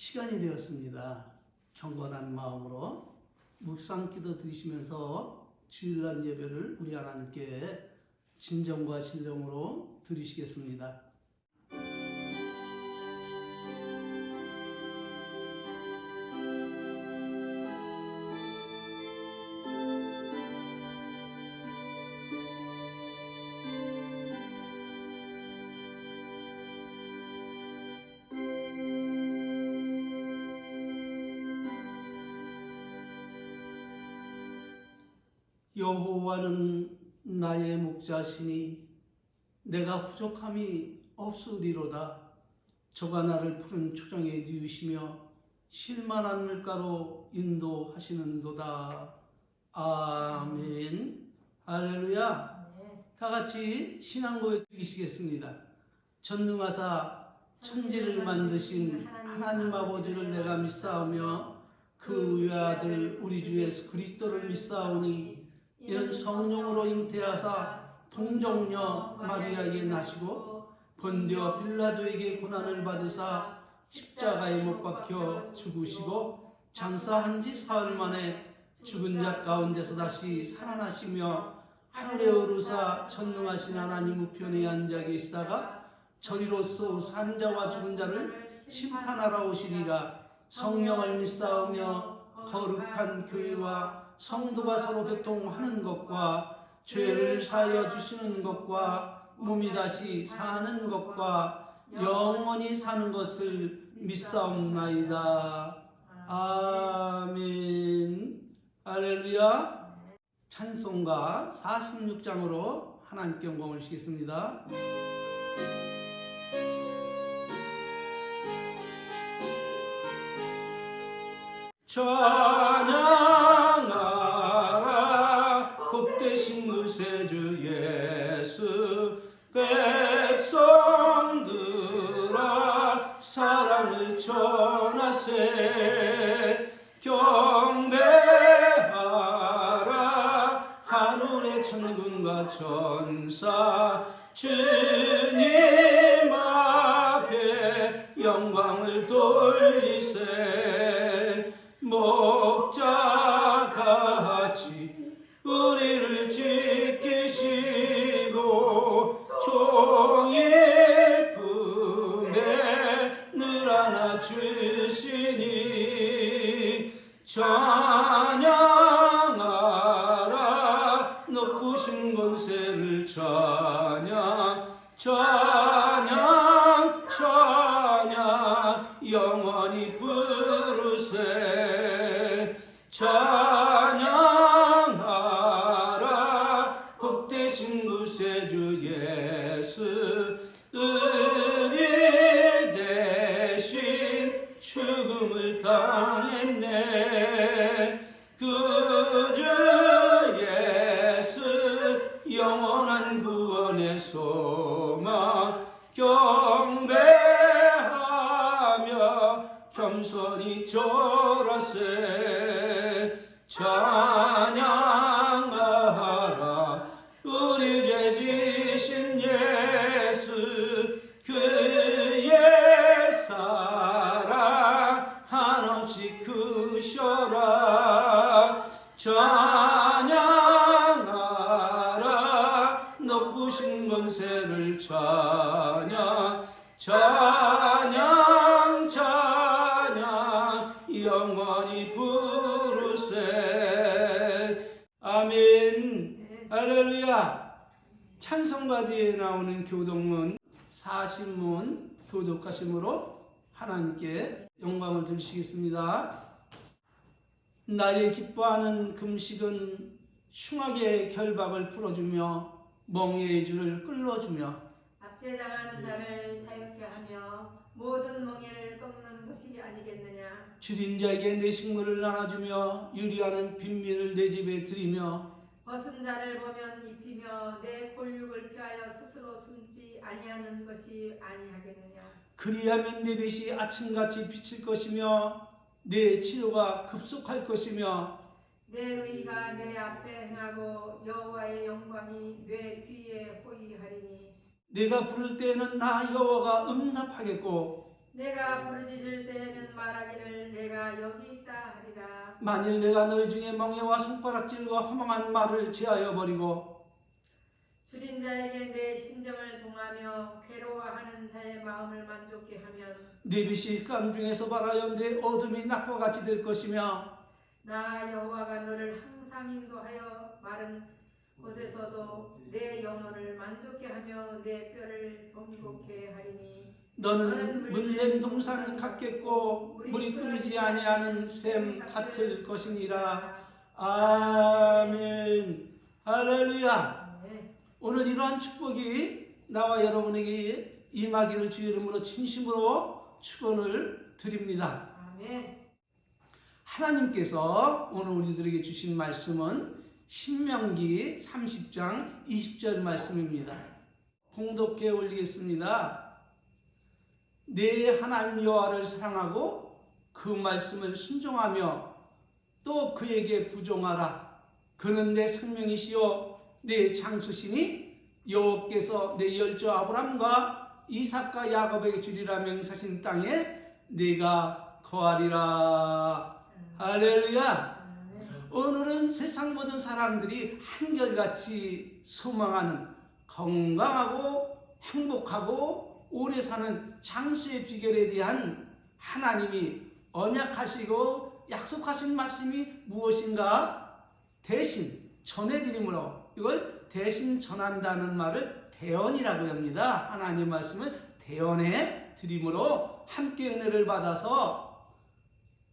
시간이 되었습니다. 경건한 마음으로 묵상 기도 드리시면서 주일날 예배를 우리 하나님께 진정과 신령으로 드리시겠습니다. 여호와는 나의 목자시니 내가 부족함이 없으리로다. 저가 나를 푸른 초정에 누우시며 쉴만한 물가로 인도하시는도다. 아멘. 할렐루야. 다 같이 신앙 고백 드리시겠습니다. 전능하사 천지를 만드신 하나님 아버지를 내가 믿사오며 그 외아들 우리 주 예수 그리스도를 믿사오니 이는 성령으로 잉태하사 동정녀 마리아에게 나시고 본디오 빌라도에게 고난을 받으사 십자가에 못 박혀 죽으시고 장사한 지 사흘 만에 죽은 자 가운데서 다시 살아나시며 하늘에 오르사 전능하신 하나님 우편에 앉아 계시다가 저리로서 산 자와 죽은 자를 심판하러 오시리라. 성령을 믿사오며 거룩한 교회와 성도가 서로 교통하는 것과 죄를 사하여 주시는 것과 몸이 다시 사는 것과 영원히 사는 것을 믿사옵나이다. 아멘. 할렐루야. 찬송가 46장으로 하나님께 영광을 시겠습니다. 찬양하라 복되신 구세주 예수. 백성들아 사랑을 전하세. 경배하라 하늘의 천군과 천사. 주님 앞에 영광을 돌리세. 목자같이 우리를 지키시고 종일 품에 늘 안아주시니 찬양하라 높으신 권세를. 찬양 찬양 찬양 영원히 부르세. 찬양하라 복되신 구세주 예수. 은이 대신 죽음을 당했네. 그 주 예수 영원한 구원의 소망. 경배하며 겸손히 절하세. 찬양하라 우리 죄 지신 예수. 그의 사랑 한없이 크셔라. 찬양하라 높으신 권세를. 찬양 찬양 찬양 영원히 부르세. 아멘. 할렐루야. 찬송가 뒤에 나오는 교독문 40문 교독하심으로 하나님께 영광을 드리시겠습니다. 나의 기뻐하는 금식은 흉악의 결박을 풀어주며 멍에의 줄을 끌어주며 압제당하는 자를 자유케 하며 모든 멍에를 꺾는 것이 아니겠느냐. 줄인 자에게 내 식물을 나눠주며 유리하는 빈민을 내 집에 들이며 벗은 자를 보면 입히며 내 골육을 피하여 스스로 숨지 아니하는 것이 아니하겠느냐. 그리하면 내 빛이 아침같이 비칠 것이며 내 치료가 급속할 것이며 내 의가 내 앞에 행하고 여호와의 영광이 내 뒤에 호위하리니. 내가 부를 때에는 나 여호와가 응답하겠고 내가 부르짖을 때에는 말하겠고 내가 여기 있다 하리라. 만일 내가 너희 중에 멍에와 손가락질과 허망한 말을 제하여 버리고 줄인 자에게 내 심정을 동하며 괴로워하는 자의 마음을 만족케 하면 네 빛이 흑암 중에서 발하여 내 어둠이 낮과 같이 될 것이며 나 여호와가 너를 항상 인도하여 마른 곳에서도 내 영혼을 만족케 하며 내 뼈를 경고케 하리니 너는 문냄 동산 같겠고 물이 끊이지 아니하는 샘 같을 것이니라. 아멘. 할렐루야. 네. 오늘 이러한 축복이 나와 여러분에게 임하기를 주의 이름으로 진심으로 축원을 드립니다. 아멘. 하나님께서 오늘 우리들에게 주신 말씀은 신명기 30장 20절 말씀입니다. 공독해 올리겠습니다. 내 하나님 여호와를 사랑하고 그 말씀을 순종하며 또 그에게 부종하라. 그는 내 생명이시요 내 장수시니 여호와께서 내 열조 아브람과 이삭과 야곱에게 주리라 맹세하신 땅에 내가 거하리라. 할렐루야. 오늘은 세상 모든 사람들이 한결같이 소망하는 건강하고 행복하고 오래 사는 장수의 비결에 대한 하나님이 언약하시고 약속하신 말씀이 무엇인가 대신 전해드림으로 이걸 대신 전한다는 말을 대언이라고 합니다. 하나님 말씀을 대언해 드림으로 함께 은혜를 받아서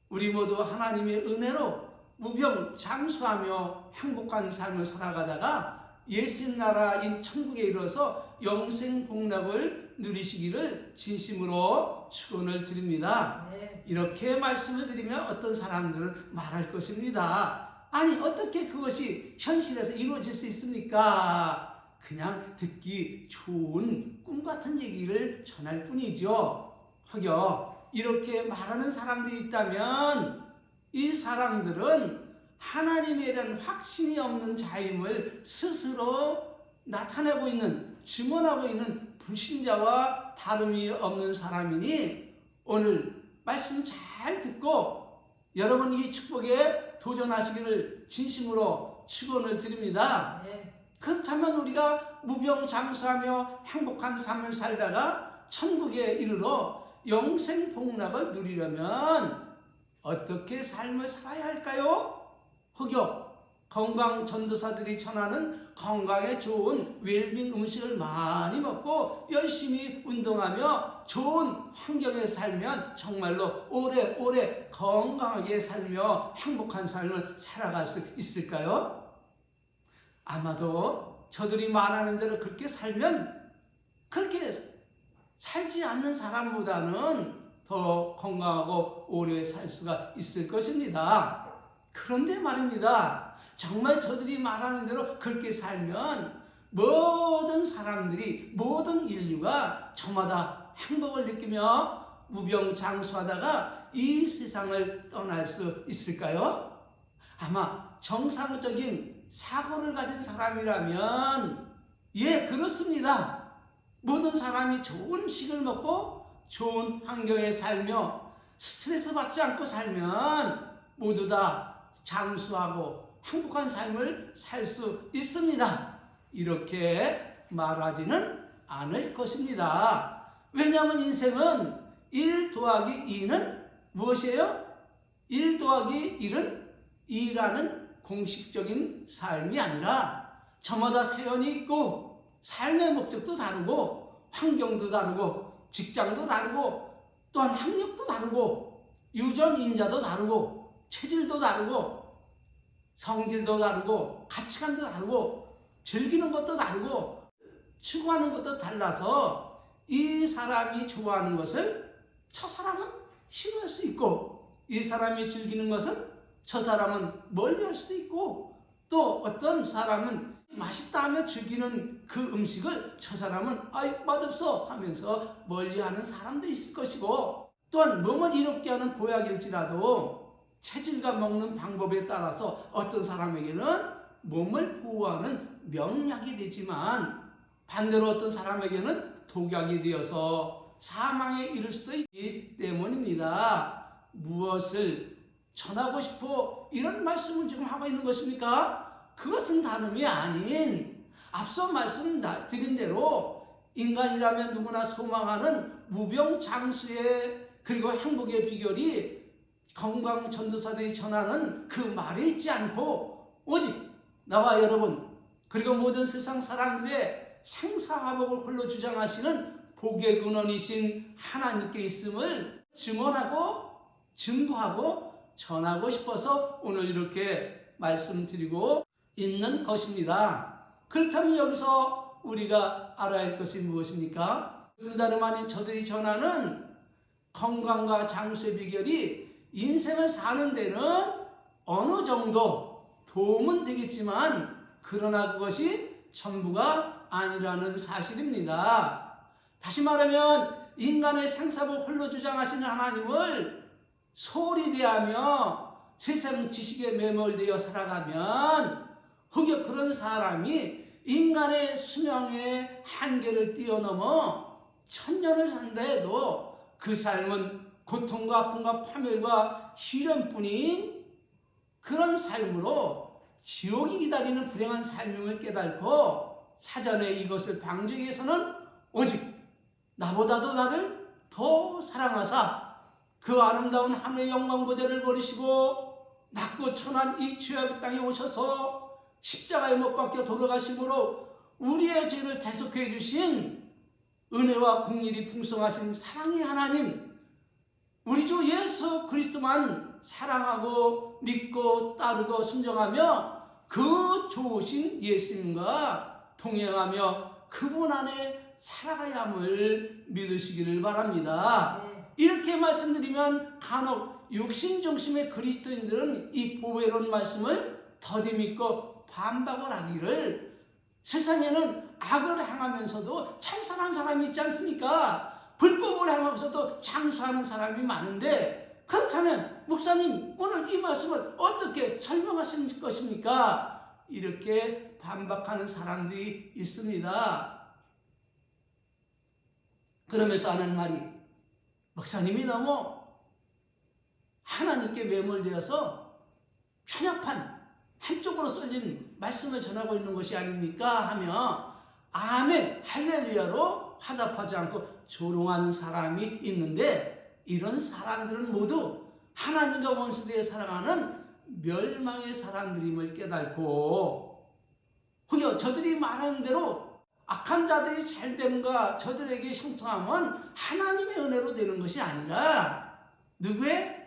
우리 모두 하나님의 은혜로 무병장수하며 행복한 삶을 살아가다가 예수님 나라인 천국에 이르러서 영생 복락을 누리시기를 진심으로 축원을 드립니다. 네. 이렇게 말씀을 드리면 어떤 사람들은 말할 것입니다. 아니 어떻게 그것이 현실에서 이루어질 수 있습니까? 그냥 듣기 좋은 꿈 같은 얘기를 전할 뿐이죠. 허겨 이렇게 말하는 사람들이 있다면 이 사람들은 하나님에 대한 확신이 없는 자임을 스스로 나타내고 있는, 증언하고 있는 불신자와 다름이 없는 사람이니 오늘 말씀 잘 듣고 여러분 이 축복에 도전하시기를 진심으로 축원을 드립니다. 네. 그렇다면 우리가 무병장수하며 행복한 삶을 살다가 천국에 이르러 영생 복락을 누리려면 어떻게 삶을 살아야 할까요? 흑역 건강 전도사들이 전하는 건강에 좋은 웰빙 음식을 많이 먹고 열심히 운동하며 좋은 환경에 살면 정말로 오래오래 건강하게 살며 행복한 삶을 살아갈 수 있을까요? 아마도 저들이 말하는 대로 그렇게 살면 그렇게 살지 않는 사람보다는 더 건강하고 오래 살 수가 있을 것입니다. 그런데 말입니다. 정말 저들이 말하는 대로 그렇게 살면 모든 사람들이 모든 인류가 저마다 행복을 느끼며 무병장수하다가 이 세상을 떠날 수 있을까요? 아마 정상적인 사고를 가진 사람이라면 예, 그렇습니다. 모든 사람이 좋은 음식을 먹고 좋은 환경에 살며 스트레스 받지 않고 살면 모두 다 장수하고 행복한 삶을 살 수 있습니다. 이렇게 말하지는 않을 것입니다. 왜냐하면 인생은 1 더하기 2는 무엇이에요? 1 더하기 1은 2라는 공식적인 삶이 아니라 저마다 사연이 있고 삶의 목적도 다르고 환경도 다르고 직장도 다르고 또한 학력도 다르고 유전 인자도 다르고 체질도 다르고 성질도 다르고 가치관도 다르고 즐기는 것도 다르고 추구하는 것도 달라서 이 사람이 좋아하는 것을 저 사람은 싫어할 수 있고 이 사람이 즐기는 것은 저 사람은 멀리할 수도 있고 또 어떤 사람은 맛있다 하며 즐기는 그 음식을 저 사람은 아이 맛없어 하면서 멀리하는 사람도 있을 것이고 또한 몸을 이롭게 하는 보약일지라도 체질과 먹는 방법에 따라서 어떤 사람에게는 몸을 보호하는 명약이 되지만 반대로 어떤 사람에게는 독약이 되어서 사망에 이를 수도 있기 때문입니다. 무엇을 전하고 싶어 이런 말씀을 지금 하고 있는 것입니까? 그것은 다름이 아닌 앞서 말씀드린 대로 인간이라면 누구나 소망하는 무병장수의 그리고 행복의 비결이 건강 전도사들이 전하는 그 말에 있지 않고 오직 나와 여러분 그리고 모든 세상 사람들의 생사화복을 홀로 주장하시는 복의 근원이신 하나님께 있음을 증언하고 증거하고 전하고 싶어서 오늘 이렇게 말씀드리고 있는 것입니다. 그렇다면 여기서 우리가 알아야 할 것이 무엇입니까? 다름 아닌 저들이 전하는 건강과 장수의 비결이 인생을 사는 데는 어느 정도 도움은 되겠지만 그러나 그것이 전부가 아니라는 사실입니다. 다시 말하면 인간의 생사복 홀로 주장하시는 하나님을 소홀히 대하며 세상 지식에 매몰되어 살아가면 혹여 그런 사람이 인간의 수명의 한계를 뛰어넘어 천년을 산다 해도 그 삶은 고통과 아픔과 파멸과 시련뿐인 그런 삶으로 지옥이 기다리는 불행한 삶임을 깨닫고 사전에 이것을 방지하기 위해서는 오직 나보다도 나를 더 사랑하사 그 아름다운 하늘의 영광 보좌를 버리시고 낮고 천한 이 죄악의 땅에 오셔서 십자가에 못 박혀 돌아가심으로 우리의 죄를 대속해 주신 은혜와 긍휼이 풍성하신 사랑의 하나님 우리 주 예수 그리스도만 사랑하고 믿고 따르고 순종하며 그 좋으신 예수님과 동행하며 그분 안에 살아가야 함을 믿으시기를 바랍니다. 이렇게 말씀드리면 간혹 육신중심의 그리스도인들은 이 보배로운 말씀을 더디 믿고 반박을 하기를 세상에는 악을 행하면서도 잘 사는 사람이 있지 않습니까? 불법을 행하면서도 장수하는 사람이 많은데 그렇다면 목사님 오늘 이 말씀을 어떻게 설명하시는 것입니까? 이렇게 반박하는 사람들이 있습니다. 그러면서 하는 말이 목사님이 너무 하나님께 매몰되어서 편협한 한쪽으로 쏠린 말씀을 전하고 있는 것이 아닙니까? 하며 아멘 할렐루야로 화답하지 않고 조롱하는 사람이 있는데 이런 사람들은 모두 하나님과 원수되어 살아가는 멸망의 사람들임을 깨닫고 혹여 저들이 말하는 대로 악한 자들이 잘됨과 저들에게 형통함은 하나님의 은혜로 되는 것이 아니라 누구의?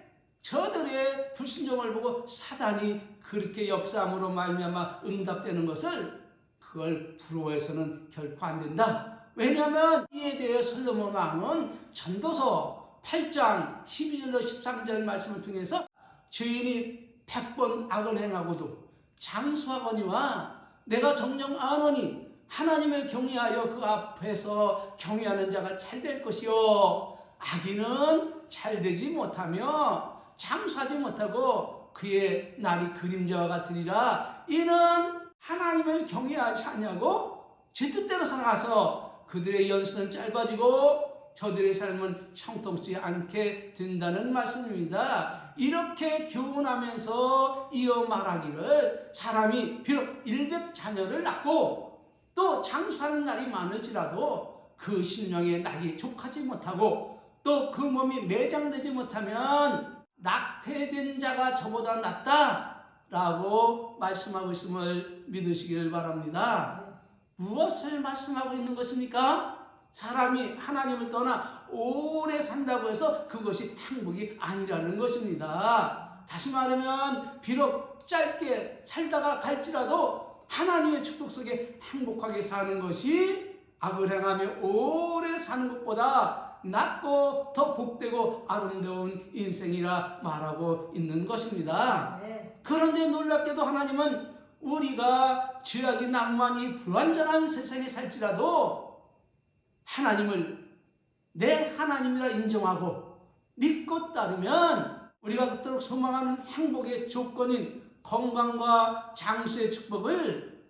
저들의 불순종을 보고 사단이 그렇게 역사함으로 말미암아 응답되는 것을 그걸 부러워해서는 결코 안 된다. 왜냐하면 이에 대해 솔로몬 왕은 전도서 8장 12절로 13절 말씀을 통해서 죄인이 100번 악을 행하고도 장수하거니와 내가 정녕 아노니 하나님을 경외하여 그 앞에서 경외하는 자가 잘될 것이요 악인은 잘되지 못하며 장수하지 못하고 그의 날이 그림자와 같으리라. 이는 하나님을 경외하지 아니하고 제 뜻대로 살아가서 그들의 연수는 짧아지고 저들의 삶은 형통치 않게 된다는 말씀입니다. 이렇게 교훈하면서 이어 말하기를 사람이 비록 100자녀를 낳고 또 장수하는 날이 많을지라도 그 심령에 낙이 족하지 못하고 또 그 몸이 매장되지 못하면 낙태된 자가 저보다 낫다라고 말씀하고 있음을 믿으시길 바랍니다. 무엇을 말씀하고 있는 것입니까? 사람이 하나님을 떠나 오래 산다고 해서 그것이 행복이 아니라는 것입니다. 다시 말하면 비록 짧게 살다가 갈지라도 하나님의 축복 속에 행복하게 사는 것이 악을 행하며 오래 사는 것보다 낫고 더 복되고 아름다운 인생이라 말하고 있는 것입니다. 그런데 놀랍게도 하나님은 우리가 죄악이 난무한 이 불완전한 세상에 살지라도 하나님을 내 하나님이라 인정하고 믿고 따르면 우리가 그토록 소망하는 행복의 조건인 건강과 장수의 축복을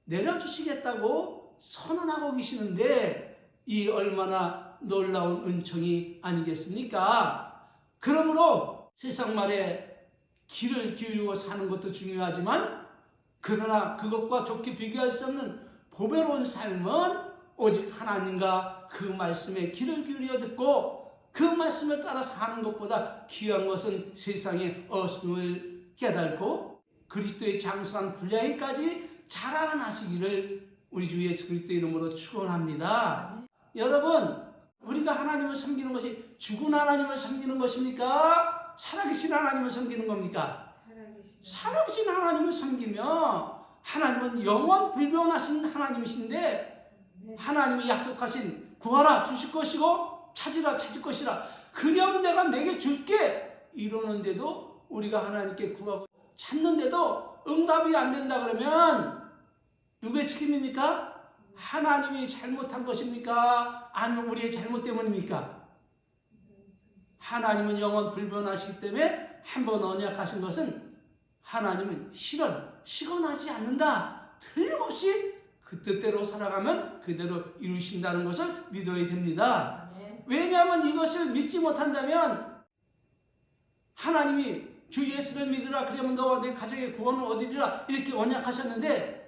내려주시겠다고 선언하고 계시는데 이 얼마나 놀라운 은총이 아니겠습니까? 그러므로 세상 말에 귀를 기울이고 사는 것도 중요하지만 그러나 그것과 좋게 비교할 수 없는 보배로운 삶은 오직 하나님과 그 말씀에 귀를 기울여 듣고 그 말씀을 따라 사는 것보다 귀한 것은 세상에 없음을 깨닫고 그리스도의 장수한 분량에까지 자라나시기를 우리 주 예수 그리스도 이름으로 축원합니다. 여러분, 우리가 하나님을 섬기는 것이 죽은 하나님을 섬기는 것입니까? 살아계신 하나님을 섬기는 겁니까? 살아계신 하나님을 섬기며 하나님은 영원 불변하신 하나님이신데 하나님이 약속하신 구하라 주실 것이고 찾으라 찾을 것이라 그리하면 내가 내게 줄게 이러는데도 우리가 하나님께 구하고 찾는데도 응답이 안 된다 그러면 누구의 책임입니까? 하나님이 잘못한 것입니까? 아니면 우리의 잘못 때문입니까? 하나님은 영원 불변하시기 때문에 한번 언약하신 것은 하나님은 시건하지 않는다. 틀림없이 그 뜻대로 살아가면 그대로 이루신다는 것을 믿어야 됩니다. 왜냐하면 이것을 믿지 못한다면 하나님이 주 예수를 믿으라 그러면 너와 내 가정의 구원을 얻으리라 이렇게 언약하셨는데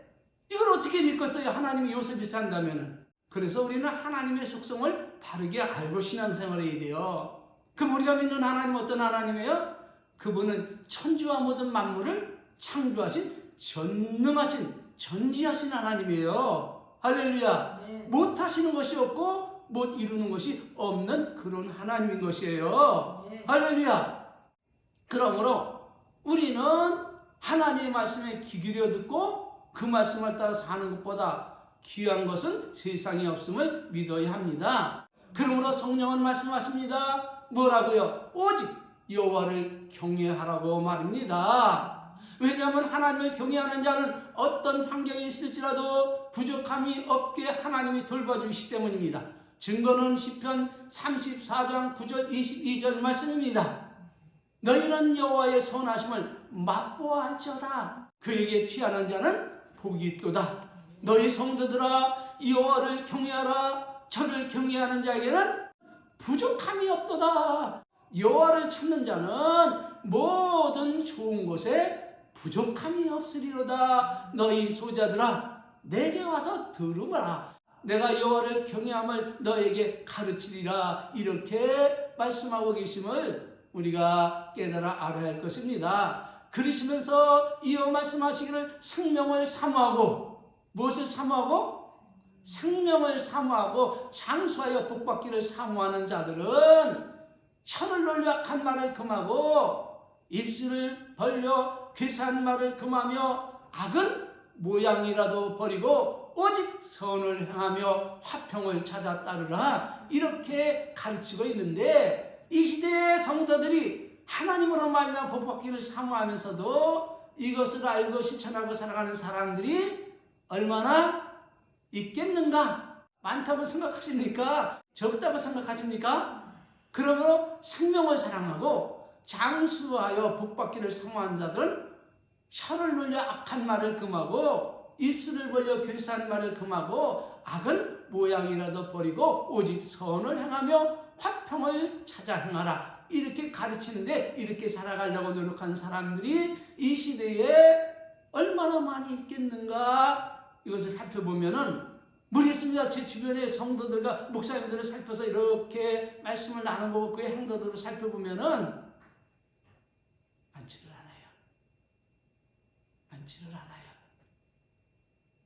이걸 어떻게 믿겠어요? 하나님이 요셉이 산다면. 그래서 우리는 하나님의 속성을 바르게 알고 신앙생활을 해야 돼요. 그럼 우리가 믿는 하나님은 어떤 하나님이에요? 그분은 천지와 모든 만물을 창조하신 전능하신 전지하신 하나님이에요. 할렐루야. 네. 못하시는 것이 없고 못 이루는 것이 없는 그런 하나님인 것이에요. 네. 할렐루야. 그러므로 우리는 하나님의 말씀에 귀 기울여 듣고 그 말씀을 따라 사는 것보다 귀한 것은 세상에 없음을 믿어야 합니다. 그러므로 성령은 말씀하십니다. 뭐라고요? 오직 여호와를 경외하라고 말입니다. 왜냐하면 하나님을 경외하는 자는 어떤 환경에 있을지라도 부족함이 없게 하나님이 돌봐주시기 때문입니다. 증거는 시편 34장 9절 22절 말씀입니다. 너희는 여호와의 선하심을 맛보아할지어다. 그에게 피하는 자는 복이 있도다. 너희 성도들아 여호와를 경외하라. 저를 경외하는 자에게는 부족함이 없도다. 여호와를 찾는 자는 모든 좋은 곳에 부족함이 없으리로다. 너희 소자들아 내게 와서 들으라. 내가 여호와를 경외함을 너에게 가르치리라. 이렇게 말씀하고 계심을 우리가 깨달아 알아야 할 것입니다. 그러시면서 이어 말씀하시기를 생명을 사모하고 무엇을 사모하고? 생명을 사모하고 장수하여 복받기를 사모하는 자들은 혀를 놀려 악한 말을 금하고 입술을 벌려 괴사한 말을 금하며 악은 모양이라도 버리고 오직 선을 행하며 화평을 찾아 따르라. 이렇게 가르치고 있는데 이 시대의 성도들이 하나님으로 말미암아 복받기를 사모하면서도 이것을 알고 실천하고 살아가는 사람들이 얼마나 있겠는가? 많다고 생각하십니까? 적다고 생각하십니까? 그러므로 생명을 사랑하고 장수하여 복받기를 사모한 자들은 혀를 놀려 악한 말을 금하고 입술을 벌려 괴사한 말을 금하고 악은 모양이라도 버리고 오직 선을 행하며 화평을 찾아 행하라. 이렇게 가르치는데 이렇게 살아가려고 노력하는 사람들이 이 시대에 얼마나 많이 있겠는가? 이것을 살펴보면은 모르겠습니다. 제 주변의 성도들과 목사님들을 살펴서 이렇게 말씀을 나눠보고 그의 행동들을 살펴보면은 많지를 않아요. 많지를 않아요.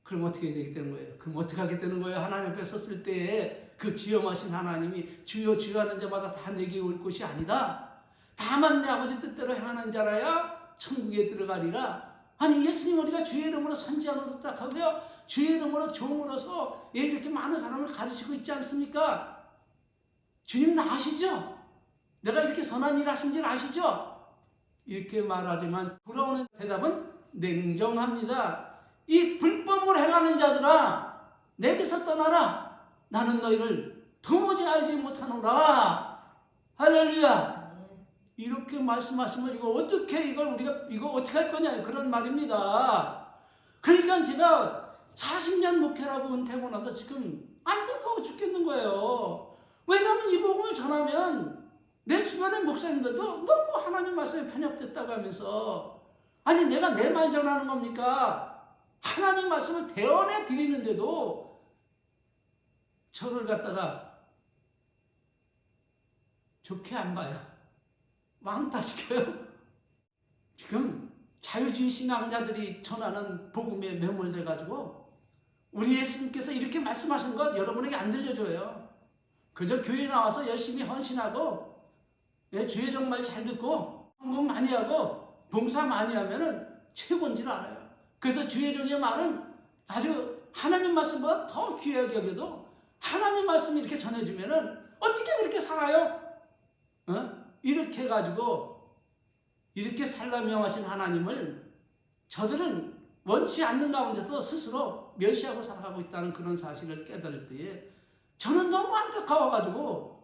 그럼 어떻게 되게 되는 거예요? 그럼 어떻게 하게 되는 거예요? 하나님 앞에 섰을 때에 그 지엄하신 하나님이 주여 주여 하는 자마다 다 내게 올 것이 아니다. 다만 내 아버지 뜻대로 행하는 자라야 천국에 들어가리라. 아니 예수님 우리가 주의 이름으로 선지자로 딱하고요. 주의 이름으로 종으로서 이렇게 많은 사람을 가르치고 있지 않습니까? 주님 나 아시죠? 내가 이렇게 선한 일 하신 줄 아시죠? 이렇게 말하지만 돌아오는 대답은 냉정합니다. 이 불법을 행하는 자들아 내게서 떠나라. 나는 너희를 도무지 알지 못하노라. 할렐루야. 이렇게 말씀하시면 우리가 이거 어떻게 할 거냐 그런 말입니다. 그러니까 제가 40년 목회라고 은퇴하고 나서 지금 안타까워 죽겠는 거예요. 왜냐하면 이 복음을 전하면 내 주변의 목사님들도 너무 하나님 말씀에 편협됐다고 하면서, 아니 내가 내 말 전하는 겁니까? 하나님 말씀을 대언해 드리는데도 저를 갖다가 좋게 안 봐요. 왕따시켜요. 지금 자유주의 신앙자들이 전하는 복음에 매몰돼 가지고 우리 예수님께서 이렇게 말씀하신 것 여러분에게 안 들려줘요. 그저 교회 나와서 열심히 헌신하고 주의 정말 잘 듣고 헌금 많이 하고 봉사 많이 하면은 최고인 줄 알아요. 그래서 주의 종의 말은 아주 하나님 말씀보다 더 귀하게 여겨도 하나님 말씀이 이렇게 전해주면은 어떻게 그렇게 살아요? 이렇게 해가지고 이렇게 살라 명하신 하나님을 저들은 원치 않는 가운데서 스스로 멸시하고 살아가고 있다는 그런 사실을 깨달을 때에 저는 너무 안타까워가지고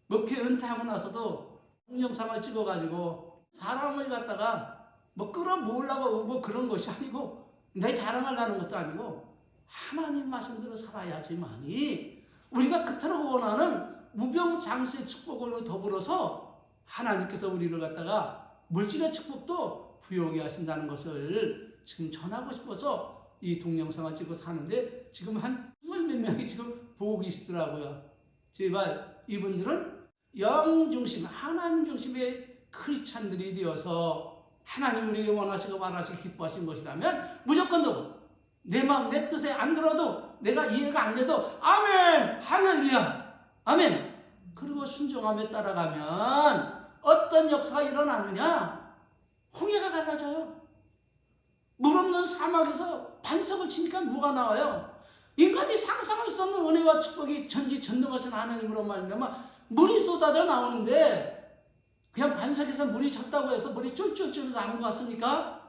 목회 은퇴하고 나서도 동영상을 찍어가지고 사람을 갖다가 뭐 끌어모으려고 뭐 그런 것이 아니고 내 자랑하려는 것도 아니고 하나님 말씀대로 살아야지만이 우리가 그토록 원하는 무병장수의 축복으로 더불어서 하나님께서 우리를 갖다가 물질의 축복도 부여하게 하신다는 것을 지금 전하고 싶어서 이 동영상을 찍어서 하는데 지금 한 20몇 명이 지금 보고 계시더라고요. 제발 이분들은 영 중심, 하나님 중심의 크리스찬들이 되어서 하나님 우리에게 원하시고 바라시고 기뻐하신 것이라면 무조건도 내 마음 내 뜻에 안 들어도 내가 이해가 안 돼도 아멘 할렐루야 아멘 그리고 순종하며 따라가면 어떤 역사가 일어나느냐? 홍해가 갈라져요. 물 없는 사막에서 반석을 치니까 뭐가 나와요? 인간이 상상할 수 없는 은혜와 축복이 전지전능하신 하나님으로 말미암아 물이 쏟아져 나오는데 그냥 반석에서 물이 졌다고 해서 물이 쫄쫄쫄 나온 것 같습니까?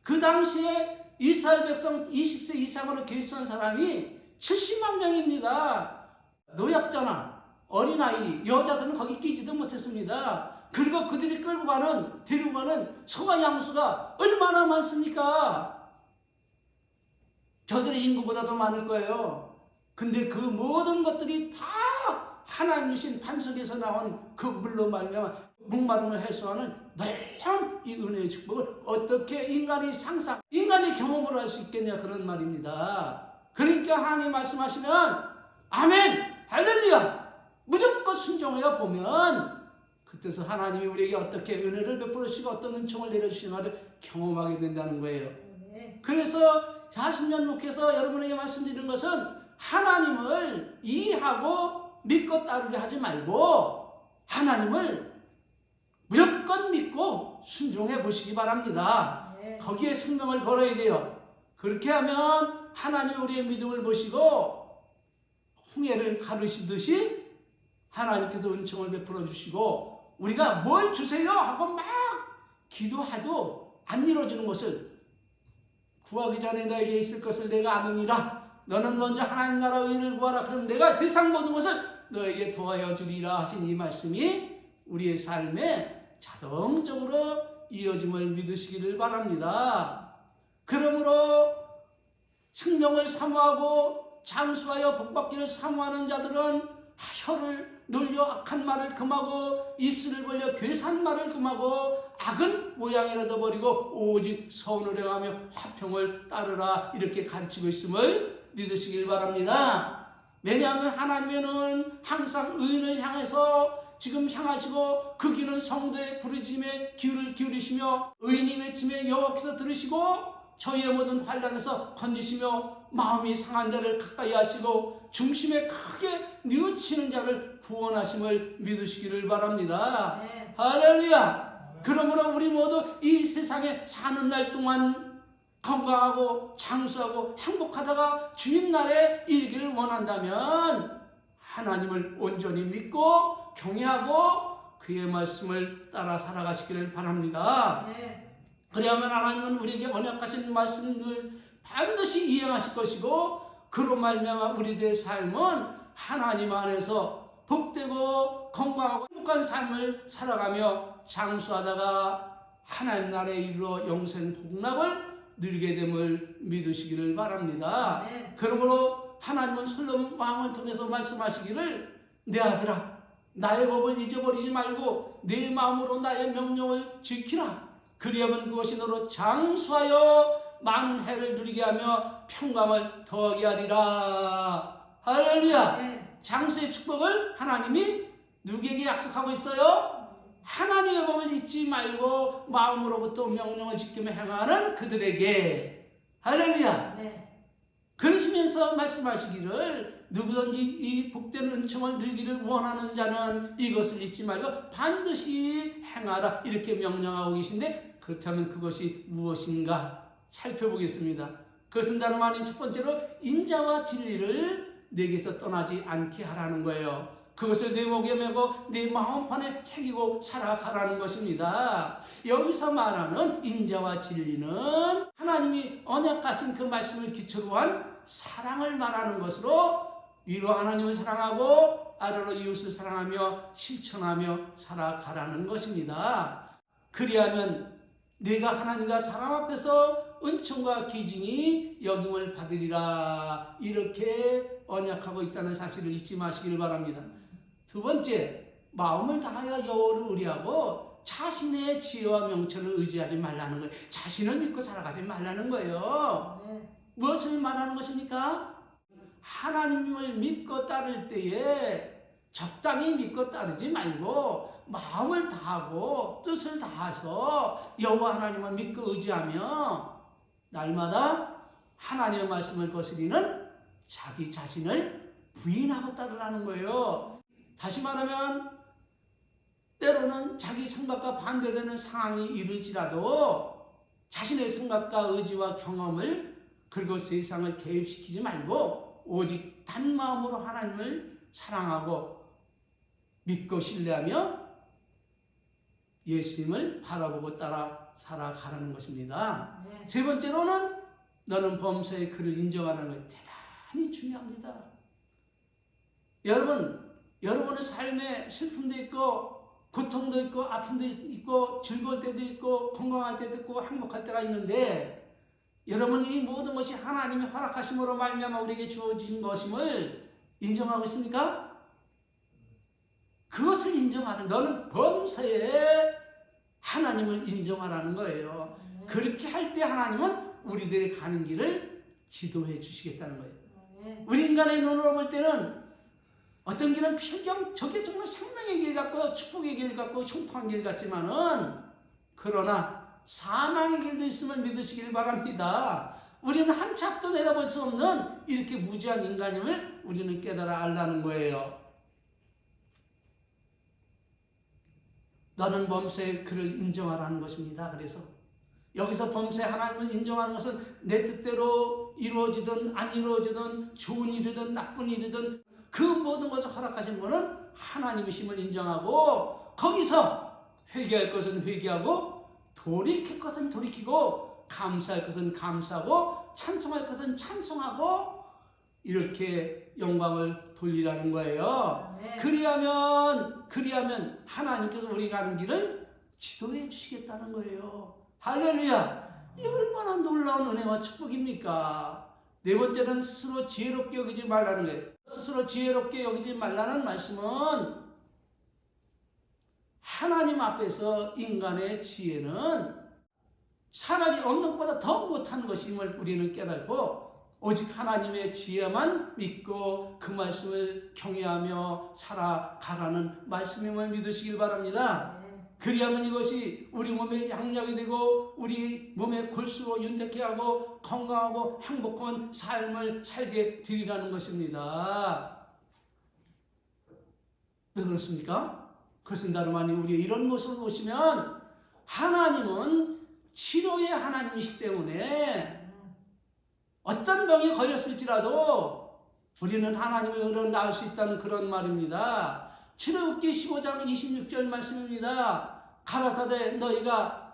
그 당시에 이스라엘 백성 20세 이상으로 계수한 사람이 70만 명입니다. 노약자나 어린아이, 여자들은 거기 끼지도 못했습니다. 그리고 그들이 끌고 가는, 데리고 가는 소와 양수가 얼마나 많습니까? 저들의 인구보다도 많을 거예요. 근데 그 모든 것들이 다 하나님 주신 반석에서 나온 그 물로 말미암아 목마름을 해소하는 놀라운 이 은혜의 축복을 어떻게 인간이 경험을 할 수 있겠냐 그런 말입니다. 그러니까 하나님 말씀하시면 아멘 할렐루야 무조건 순종하여 보면 그때서 하나님이 우리에게 어떻게 은혜를 베풀어 주시고 어떤 은총을 내려주시나를 경험하게 된다는 거예요. 그래서 40년 목회에서 여러분에게 말씀드리는 것은 하나님을 이해하고 믿고 따르려 하지 말고 하나님을 무조건 믿고 순종해 보시기 바랍니다. 거기에 생명을 걸어야 돼요. 그렇게 하면 하나님이 우리의 믿음을 보시고 홍해를 가르시듯이 하나님께서 은총을 베풀어 주시고 우리가 뭘 주세요 하고 막 기도해도 안 이루어지는 것을 구하기 전에 너에게 있을 것을 내가 아느니라. 너는 먼저 하나님 나라 의를 구하라. 그럼 내가 세상 모든 것을 너에게 도와여 주리라 하신 이 말씀이 우리의 삶에 자동적으로 이어짐을 믿으시기를 바랍니다. 그러므로 생명을 사모하고 장수하여 복받기를 사모하는 자들은 혀를 놀려 악한 말을 금하고 입술을 벌려 괴산 말을 금하고 악은 모양이라도 버리고 오직 선을 행하며 화평을 따르라 이렇게 가르치고 있음을 믿으시길 바랍니다. 왜냐하면 하나님은 항상 의인을 향해서 지금 향하시고 그 길은 성도의 부르짖음에 귀를 기울이시며 의인이 외침에 여호와께서 들으시고 저희의 모든 환난에서 건지시며 마음이 상한 자를 가까이 하시고 중심에 크게 뉘우치는 자를 구원하심을 믿으시기를 바랍니다. 네. 할렐루야. 그러므로 우리 모두 이 세상에 사는 날 동안 건강하고 장수하고 행복하다가 주님날에 이르기를 원한다면 하나님을 온전히 믿고 경외하고 그의 말씀을 따라 살아가시기를 바랍니다. 네. 그래야만 하나님은 우리에게 언약하신 말씀을 반드시 이행하실 것이고 그로 말미암아 우리들의 삶은 하나님 안에서 복되고 건강하고 행복한 삶을 살아가며 장수하다가 하나님 나라에 이르러 영생 복락을 누리게 됨을 믿으시기를 바랍니다. 네. 그러므로 하나님은 솔로몬 왕을 통해서 말씀하시기를 내 아들아 나의 법을 잊어버리지 말고 내 마음으로 나의 명령을 지키라. 그리하면 그것이 너로 장수하여 많은 해를 누리게 하며 평강을 더하게 하리라. 할렐루야. 네. 장수의 축복을 하나님이 누구에게 약속하고 있어요? 하나님의 법을 잊지 말고 마음으로부터 명령을 지키며 행하는 그들에게. 할렐루야. 네. 그러시면서 말씀하시기를 누구든지 이 복된 은총을 누리기를 원하는 자는 이것을 잊지 말고 반드시 행하라. 이렇게 명령하고 계신데, 그렇다면 그것이 무엇인가 살펴보겠습니다. 그것은 다름 아닌 첫 번째로 인자와 진리를 내게서 떠나지 않게 하라는 거예요. 그것을 내 목에 메고 내 마음판에 새기고 살아가라는 것입니다. 여기서 말하는 인자와 진리는 하나님이 언약하신 그 말씀을 기초로 한 사랑을 말하는 것으로, 위로 하나님을 사랑하고 아래로 이웃을 사랑하며 실천하며 살아가라는 것입니다. 그리하면 내가 하나님과 사람 앞에서 은총과 기증이 여김을 받으리라. 이렇게 언약하고 있다는 사실을 잊지 마시길 바랍니다. 두 번째, 마음을 다하여 여호와를 의뢰하고 자신의 지혜와 명철을 의지하지 말라는 거예요. 자신을 믿고 살아가지 말라는 거예요. 네. 무엇을 말하는 것입니까? 하나님을 믿고 따를 때에 적당히 믿고 따르지 말고 마음을 다하고 뜻을 다해서 여호와 하나님을 믿고 의지하며 날마다 하나님의 말씀을 거스리는 자기 자신을 부인하고 따르라는 거예요. 다시 말하면 때로는 자기 생각과 반대되는 상황이 이르지라도 자신의 생각과 의지와 경험을, 그리고 세상을 개입시키지 말고 오직 단마음으로 하나님을 사랑하고 믿고 신뢰하며 예수님을 바라보고 따라 살아가라는 것입니다. 네. 세 번째로는 너는 범사의 그를 인정하는 것이 대단히 중요합니다. 여러분의 삶에 슬픔도 있고 고통도 있고 아픔도 있고 즐거울 때도 있고 건강할 때도 있고 행복할 때가 있는데, 여러분 이 모든 것이 하나님이 허락하심으로 말미암아 우리에게 주어진 것임을 인정하고 있습니까? 그것을 인정하는, 너는 범사에 하나님을 인정하라는 거예요. 그렇게 할 때 하나님은 우리들이 가는 길을 지도해 주시겠다는 거예요. 네. 우리 인간의 눈으로 볼 때는 어떤 길은 필경, 저게 정말 생명의 길 같고 축복의 길 같고 형통한 길 같지만은, 그러나 사망의 길도 있음을 믿으시길 바랍니다. 우리는 한 치 앞도 내다볼 수 없는 이렇게 무지한 인간임을 우리는 깨달아 알라는 거예요. 너는 범사의 그를 인정하라는 것입니다. 그래서 여기서 범사의 하나님을 인정하는 것은 내 뜻대로 이루어지든 안 이루어지든 좋은 일이든 나쁜 일이든 그 모든 것을 허락하신 분은 하나님이심을 인정하고, 거기서 회개할 것은 회개하고 돌이킬 것은 돌이키고 감사할 것은 감사하고 찬송할 것은 찬송하고 이렇게 영광을 돌리라는 거예요. 네. 그리하면 하나님께서 우리가 가는 길을 지도해 주시겠다는 거예요. 할렐루야! 이 얼마나 놀라운 은혜와 축복입니까? 네 번째는 스스로 지혜롭게 여기지 말라는 거예요. 스스로 지혜롭게 여기지 말라는 말씀은 하나님 앞에서 인간의 지혜는 차라리 없는 것보다 더 못한 것임을 우리는 깨닫고 오직 하나님의 지혜만 믿고 그 말씀을 경외하며 살아가라는 말씀임을 믿으시길 바랍니다. 그리하면 이것이 우리 몸에 양약이 되고 우리 몸의 골수로 윤택케 하고 건강하고 행복한 삶을 살게 되리라는 것입니다. 왜 그렇습니까? 그것은 다름 아닌 우리의 이런 모습을 보시면 하나님은 치료의 하나님이시기 때문에 어떤 병이 걸렸을지라도 우리는 하나님의 은혜로 나을 수 있다는 그런 말입니다. 출애굽기 15장 26절 말씀입니다. 가라사대 너희가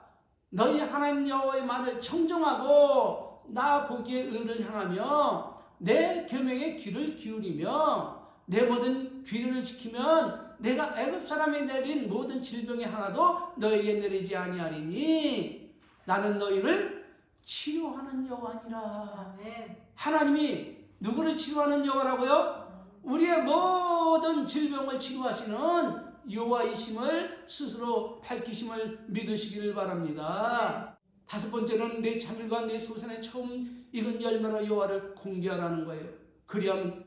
너희 하나님 여호와의 말을 청종하고 나 보기에 의를 향하며 내 계명에 귀를 기울이며 내 모든 규례를 지키면 내가 애굽 사람에 내린 모든 질병의 하나도 너에게 내리지 아니하리니 나는 너희를 치료하는 여호와니라. 아멘. 하나님이 누구를 치료하는 여호와라고요? 우리의 모든 질병을 치유하시는 여호와이심을 스스로 밝히심을 믿으시기를 바랍니다. 다섯 번째는 내 자밀과 내 소산에 처음 익은 열매로 여호와를 공개하라는 거예요. 그리하면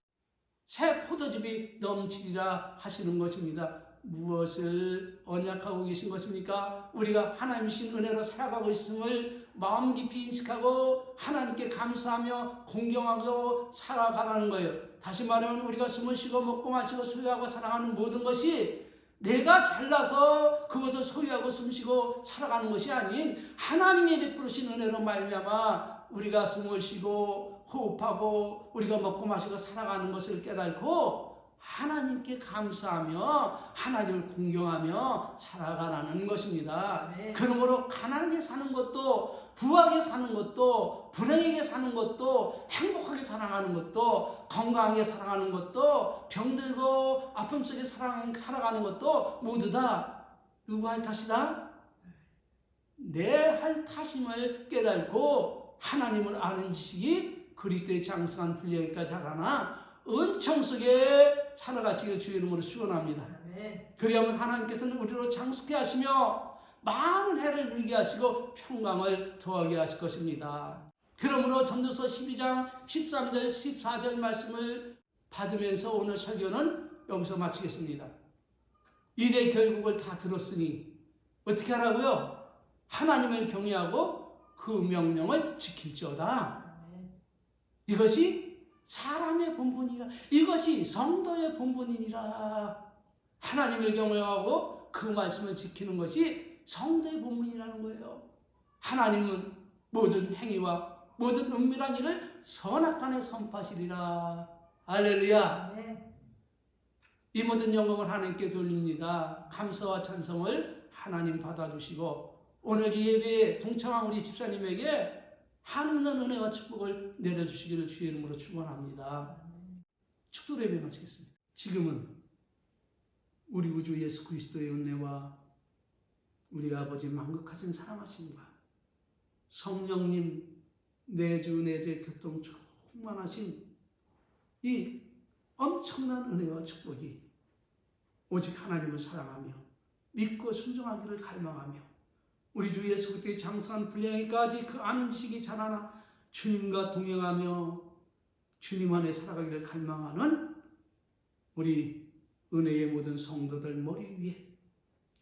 새 포도즙이 넘치리라 하시는 것입니다. 무엇을 언약하고 계신 것입니까? 우리가 하나님이신 은혜로 살아가고 있음을 마음 깊이 인식하고 하나님께 감사하며 공경하고 살아가라는 거예요. 다시 말하면 우리가 숨을 쉬고 먹고 마시고 소유하고 살아가는 모든 것이 내가 잘나서 그것을 소유하고 숨쉬고 살아가는 것이 아닌 하나님이 베푸신 은혜로 말미암아 우리가 숨을 쉬고 호흡하고 우리가 먹고 마시고 살아가는 것을 깨닫고 하나님께 감사하며 하나님을 공경하며 살아가라는 것입니다. 네. 그러므로 가난하게 사는 것도 부하게 사는 것도 불행하게 사는 것도 행복하게 살아가는 것도 건강하게 살아가는 것도 병들고 아픔 속에 살아가는 것도 모두 다 누구 할 탓이다? 내 할 탓임을 깨닫고 하나님을 아는 지식이 그리스도의 장성한 분량이니까 자라나 은총 속에 살아가시길 주의 이름으로 축원합니다. 그리하면 하나님께서는 우리로 장수케 하시며 많은 해를 누리게 하시고 평강을 더하게 하실 것입니다. 그러므로 전도서 12장 13절 14절 말씀을 받으면서 오늘 설교는 여기서 마치겠습니다. 일의 결국을 다 들었으니 어떻게 하라고요? 하나님을 경외하고 그 명령을 지킬지어다. 이것이 사람의 본분이라, 이것이 성도의 본분이니라. 하나님을 경외하고 그 말씀을 지키는 것이 성도의 본분이라는 거예요. 하나님은 모든 행위와 모든 은밀한 일을 선악간에 선포하시리라. 할렐루야. 이 모든 영광을 하나님께 돌립니다. 감사와 찬송을 하나님 받아주시고 오늘 이 예배에 동참한 우리 집사님에게 한없는 은혜와 축복을 내려주시기를 주의 이름으로 축원합니다. 축도 예배 마치겠습니다. 지금은 우리 구주 예수 그리스도의 은혜와 우리 아버지 만극하신 사랑하심과 성령님 내주 내재 교통 충만하신 이 엄청난 은혜와 축복이 오직 하나님을 사랑하며 믿고 순종하기를 갈망하며 우리 주 예수 그리스도의 장성한 분량에까지 그 아는 지식이 자라나 주님과 동행하며 주님 안에 살아가기를 갈망하는 우리 은혜의 모든 성도들 머리 위에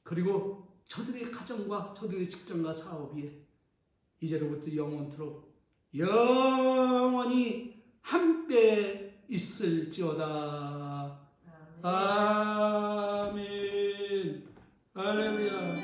그리고 저들의 가정과 저들의 직장과 사업 위에 이제로부터 영원토록 영원히 함께 있을지어다. 아멘. 할렐루야.